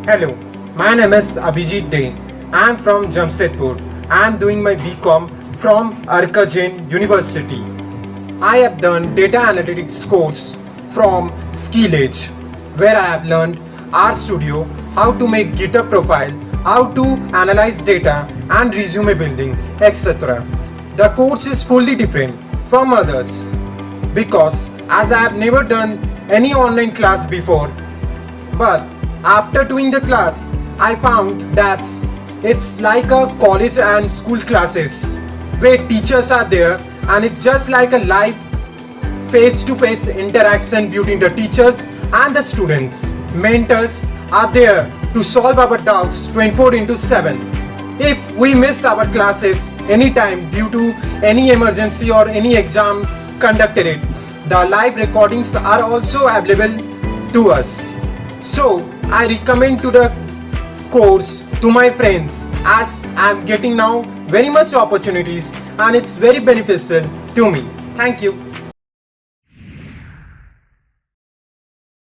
Hello, my name is Abhijeet Dey. I am from Jamshedpur. I am doing my Bcom from Arka Jain University. I have done data analytics course from SkillEdge, where I have learned RStudio, how to make GitHub profile, how to analyze data and resume building, etc. The course is fully different from others because as I have never done any online class before, but after doing the class, I found that it's like a college and school classes where teachers are there and it's just like a live face-to-face interaction between the teachers and the students. Mentors are there to solve our doubts 24/7. If we miss our classes anytime due to any emergency or any exam conducted, the live recordings are also available to us. So I recommend to the course to my friends as I am getting now very much opportunities and it's very beneficial to me. Thank you.